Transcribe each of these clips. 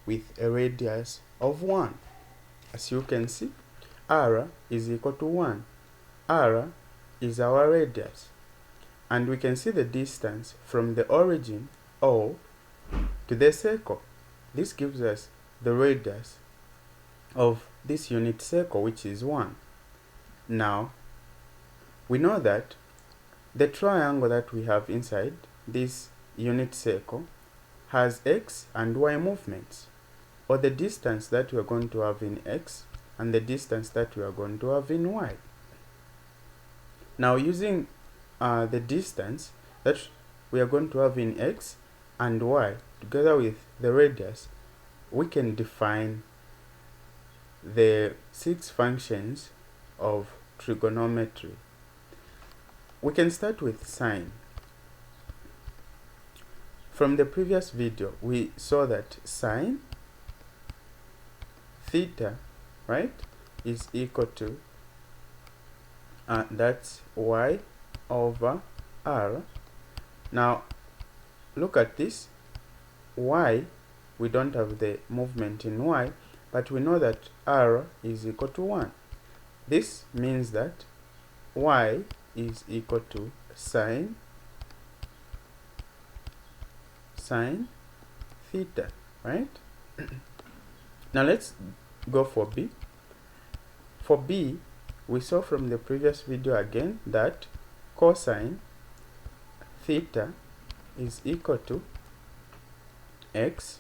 with a radius of 1. As you can see, r is equal to 1. r is our radius. And we can see the distance from the origin, O, to the circle. This gives us the radius of this unit circle, which is 1. Now, we know that the triangle that we have inside this unit circle has x and y movements, or the distance that we are going to have in x and the distance that we are going to have in y. Now, using the distance that we are going to have in x and y together with the radius, we can define the 6 functions of trigonometry. We can start with sine. From the previous video, we saw that sine theta, right, is equal to that's y over r. Now, look at this. Y, we don't have the movement in y, but we know that r is equal to 1. This means that y is equal to sine theta, right? Now let's go for b. For b, we saw from the previous video again that cosine theta is equal to x,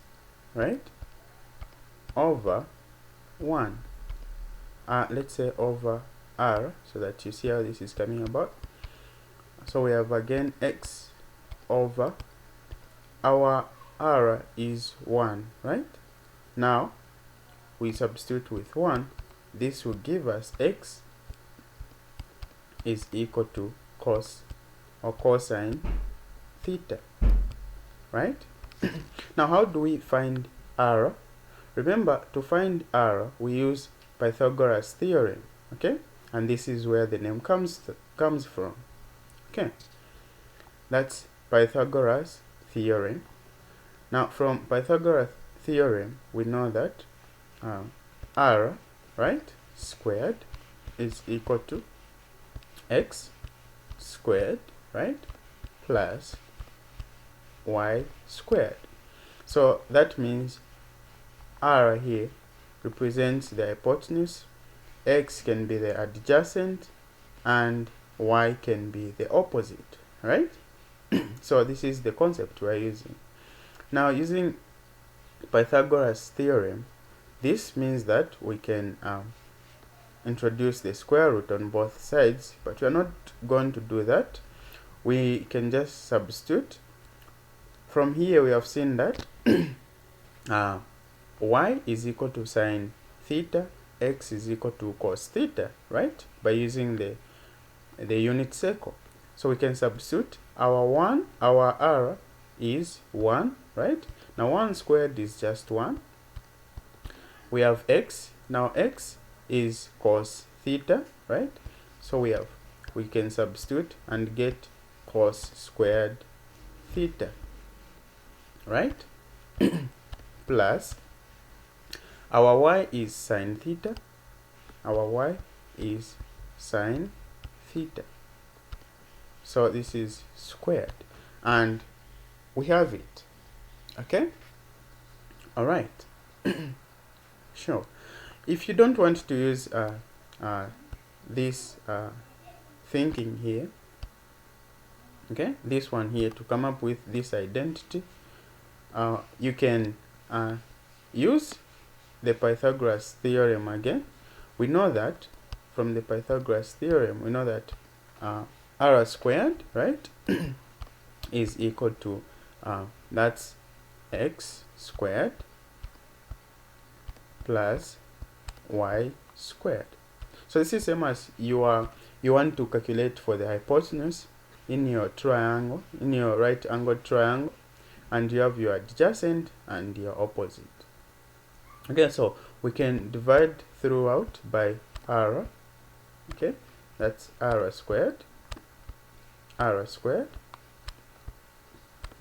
right, over 1. Let's say over r, so that you see how this is coming about. So we have again x over, our r is 1, right? Now we substitute with 1. This will give us x is equal to cos or cosine theta, right? Now, how do we find r? Remember, to find r, we use Pythagoras Theorem, okay? And this is where the name comes from, okay? That's Pythagoras Theorem. Now, from Pythagoras Theorem, we know that r, right, squared is equal to x squared, right, plus y squared. So that means r here represents the hypotenuse, x can be the adjacent, and y can be the opposite, right? So this is the concept we're using. Now, using Pythagoras theorem, this means that we can introduce the square root on both sides, but we're not going to do that. We can just substitute. From here, we have seen that y is equal to sine theta, x is equal to cos theta, right? By using the unit circle. So we can substitute. Our r is 1, right? Now 1 squared is just 1. We have x. Now x is cos theta, right? So we can substitute and get cos squared theta, right? Plus our y is sine theta. Our y is sine theta. So this is squared, and we have it. Okay? All right. Sure. If you don't want to use this thinking here, okay, this one here, to come up with this identity, you can use the Pythagoras theorem again. We know that from the Pythagoras theorem, we know that r squared, right, is equal to that's x squared plus y squared. So this is same as you want to calculate for the hypotenuse in your triangle, in your right angled triangle, and you have your adjacent and your opposite. Okay, so we can divide throughout by r. Okay, that's r squared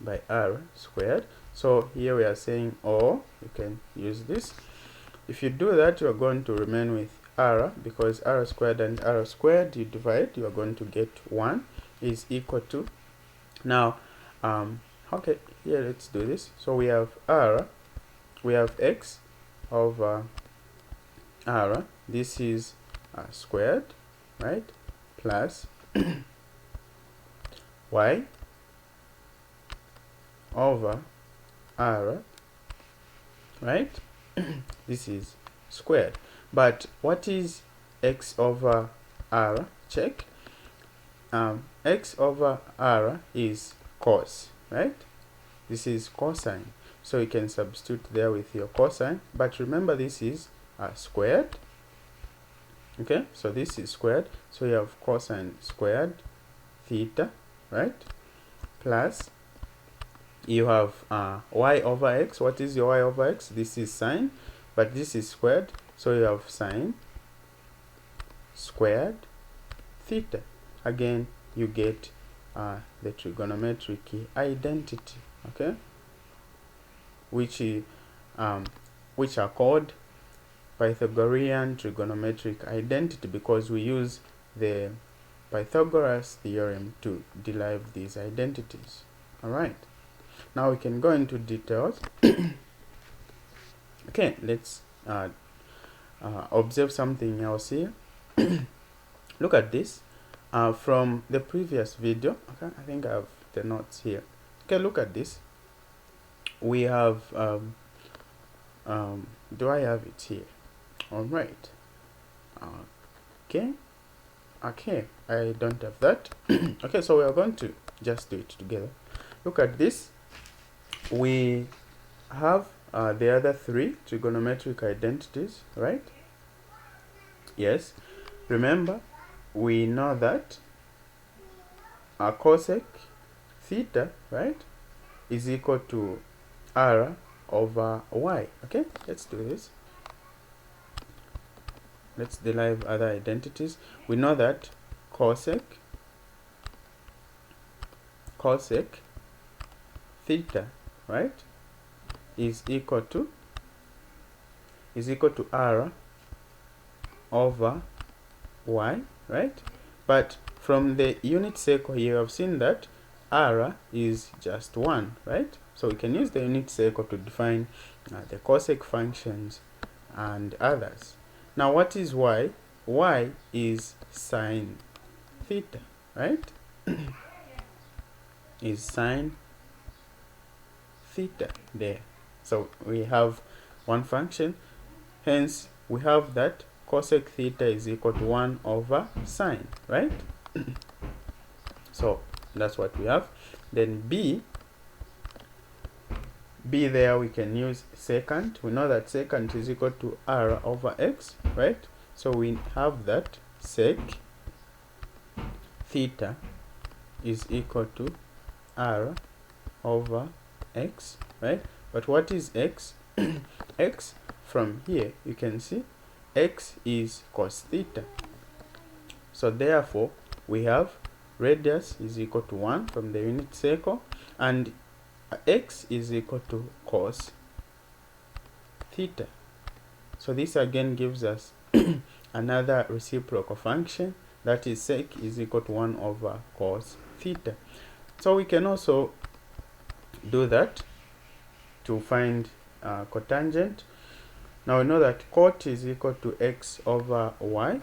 by r squared. So here we are saying, or you can use this. If you do that, you are going to remain with r, because r squared and r squared, you divide, you are going to get 1 is equal to, now okay, here let's do this. So we have x over r, this is squared, right, plus y over r, right, this is squared. But what is x over r? Check. X over r is cos, right? This is cosine, so you can substitute there with your cosine, but remember this is squared. Okay, so this is squared, so you have cosine squared theta, right, plus you have y over x. What is your y over x? This is sine, but this is squared, so you have sine squared theta. Again, you get the trigonometric identity, okay, which are called Pythagorean trigonometric identity, because we use the Pythagoras Theorem to derive these identities. Alright, now we can go into details. Okay, let's observe something else here. Look at this from the previous video. Okay, I think I have the notes here. Okay, look at this. We have do I have it here? All right. Okay, I don't have that. Okay, so we are going to just do it together. Look at this. We have the other three trigonometric identities, right? Yes, remember, we know that cosec theta, right, is equal to r over y. Okay, let's do this. Let's derive other identities. We know that cosec theta, right, is equal to r over y, right? But from the unit circle, you have seen that r is just 1, right? So we can use the unit circle to define the cosec functions and others. Now, what is y? Y is sine theta, right? Is sine theta there. So we have one function, hence we have that cosec theta is equal to 1 over sine, right? So that's what we have. Then b there we can use secant. We know that secant is equal to r over x, right? So we have that sec theta is equal to r over x, right? But what is x? X, from here you can see x is cos theta. So therefore we have radius is equal to 1 from the unit circle, and x is equal to cos theta. So this again gives us another reciprocal function, that is sec is equal to 1 over cos theta. So we can also do that to find cotangent. Now we know that cot is equal to x over y,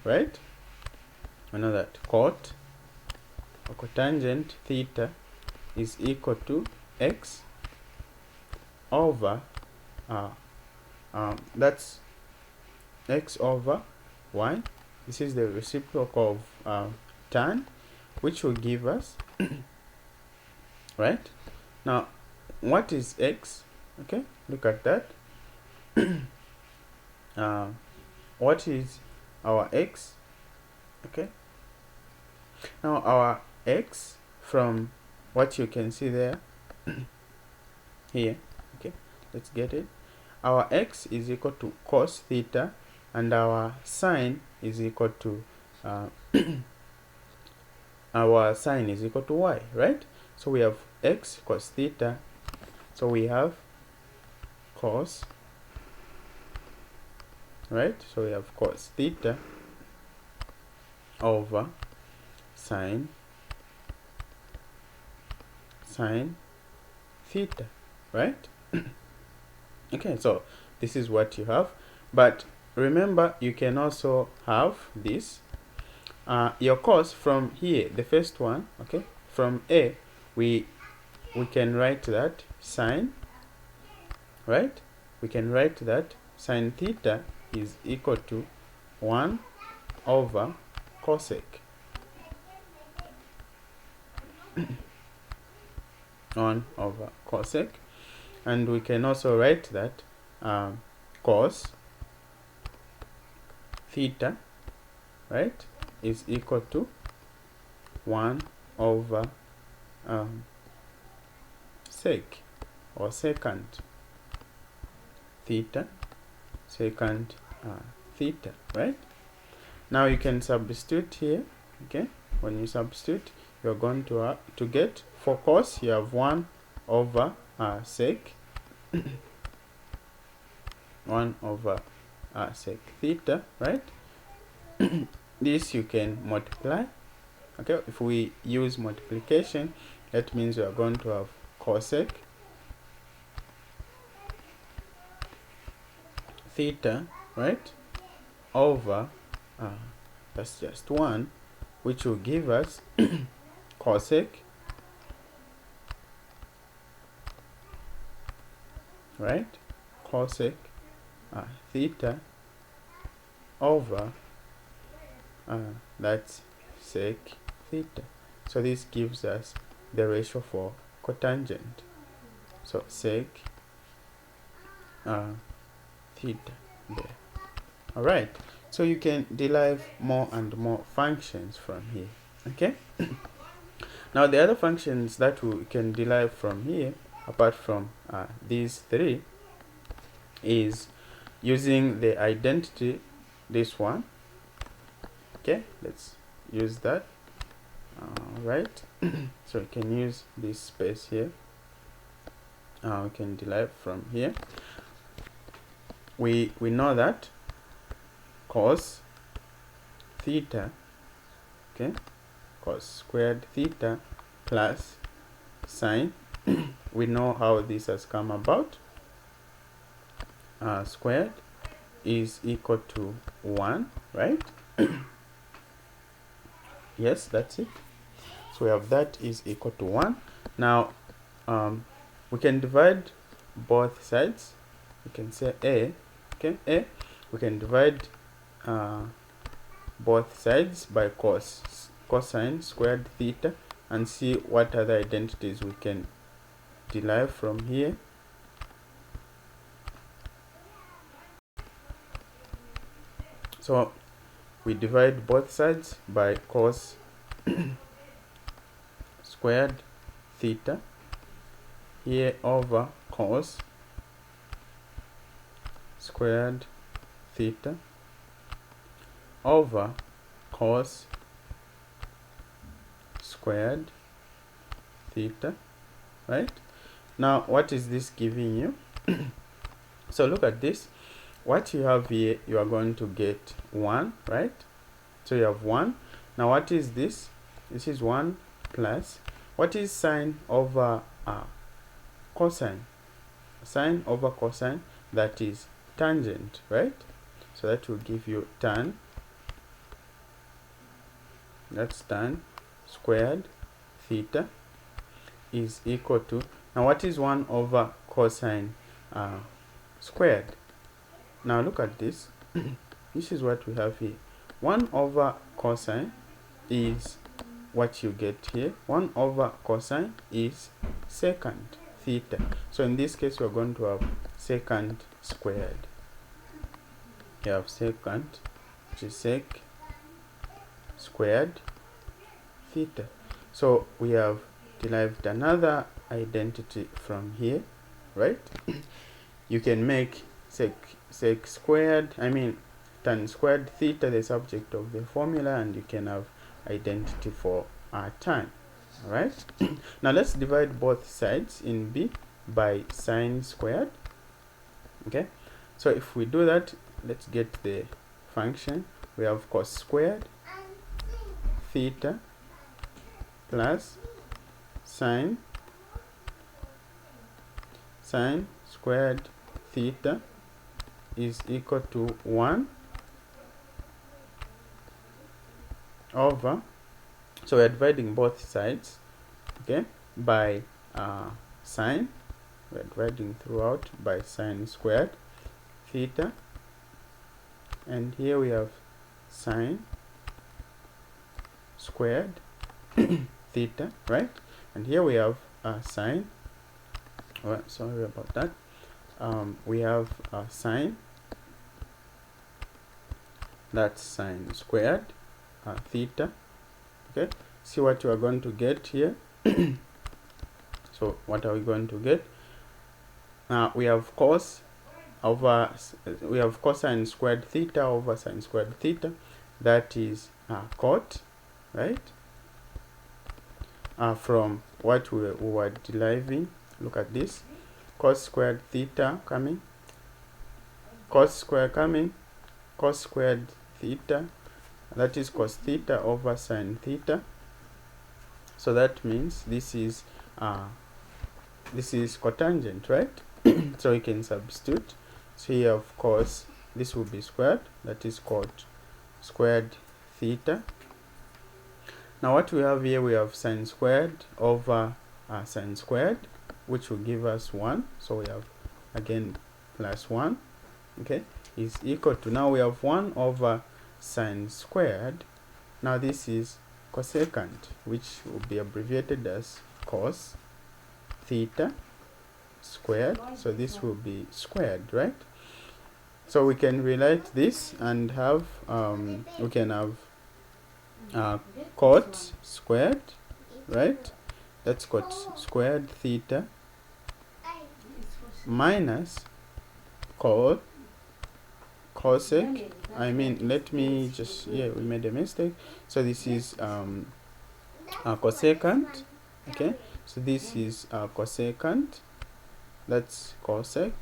right? We know that cot or cotangent theta is equal to x over that's x over y. This is the reciprocal of tan, which will give us right. Now what is x? Okay, look at that. What is our x? Okay, now our x, from what you can see there here, okay, let's get it. Our x is equal to cos theta, and our sine is equal to our sine is equal to y, right? So we have x cos theta, so we have cos right? So we have cos theta over sine theta, right? Okay, so this is what you have, but remember you can also have this your cos from here, the first one, okay, from A, we can write that sine, right? We can write that sine theta is equal to 1 over cosec 1 over cosec, and we can also write that cos theta, right, is equal to 1 over sec, or secant theta, theta, right? Now you can substitute here, okay? When you substitute, you're going to get, for cos, you have 1 over sec 1 over sec theta, right? This you can multiply, okay? If we use multiplication, that means we are going to have cosec theta, right, over that's just 1, which will give us cosec, right, cosec theta over that's sec theta. So this gives us the ratio for cotangent. So sec theta there. All right, so you can derive more and more functions from here, okay? Now the other functions that we can derive from here, apart from these three, is using the identity, this one, okay? Let's use that. All right. So we can use this space here. We can derive from here. We know that cos theta, okay, cos squared theta plus sine, we know how this has come about. Squared is equal to 1, right? Yes, that's it. So we have that is equal to 1. Now we can divide both sides. We can say A, okay, A, we can divide both sides by cosine squared theta, and see what other identities we can derive from here. So we divide both sides by cos squared theta here over cos squared theta over cos squared theta, right? Now what is this giving you? So look at this. What you have here, you are going to get 1, right? So you have 1. Now what is this? This is 1 plus, what is sine over cosine? Sine over cosine, that is tangent, right? So that will give you tan, that's tan squared theta is equal to, now what is 1 over cosine squared? Now look at this. This is what we have here. 1 over cosine is what you get here. 1 over cosine is secant theta. So in this case, we're going to have secant squared. You have secant, which is sec squared theta. So we have derived another identity from here, right? You can make sec squared, tan squared theta the subject of the formula, and you can have identity for tan. All right. Now let's divide both sides in B by sine squared. Okay, so if we do that, let's get the function. We have cos squared theta plus sine squared theta is equal to 1 over, so we're dividing both sides, okay, by sine. We're dividing throughout by sine squared theta, and here we have sine squared theta, right? And here we have sine, sorry about that, we have sine, that's sine squared theta, okay. See what you are going to get here. So what are we going to get? We have cos over, we have cosine squared theta over sine squared theta, that is cot, right? From what we were deriving, look at this, cos squared theta coming, cos squared coming, cos squared theta, that is cos theta over sine theta. So that means this is cotangent, right? So we can substitute. So here, of course, this will be squared, that is cot squared theta. Now what we have here, we have sine squared over sine squared, which will give us 1. So we have again plus 1, okay, is equal to, now we have 1 over sine squared. Now this is cosecant, which will be abbreviated as cos theta squared. So this will be squared, right? So we can rewrite this and have we can have cot squared, right? That's cot squared theta minus cosec. I mean, let me just, yeah, we made a mistake. So this is cosecant, okay. So this is cosecant, that's cosec,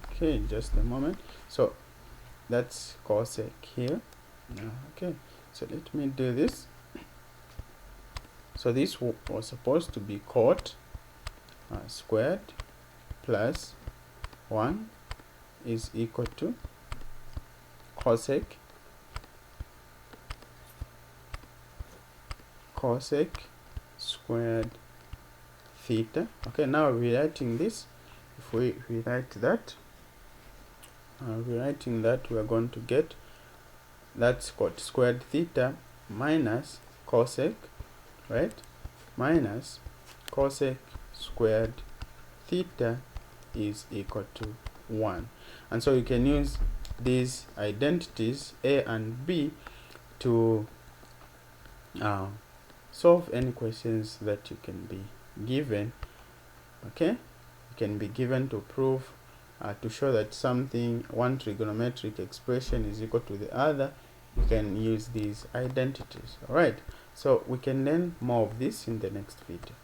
okay, just a moment. So that's cosec here, okay. So let me do this. So this was supposed to be cot squared plus 1 is equal to cosec squared theta. Okay, now rewriting this, if we rewrite that, rewriting that, we are going to get, that's cot squared theta minus cosec, right, minus cosec squared theta is equal to 1. And so you can use these identities A and B to solve any questions that you can be given, okay. You can be given to prove to show that something, one trigonometric expression is equal to the other. You can use these identities. All right, so we can learn more of this in the next video.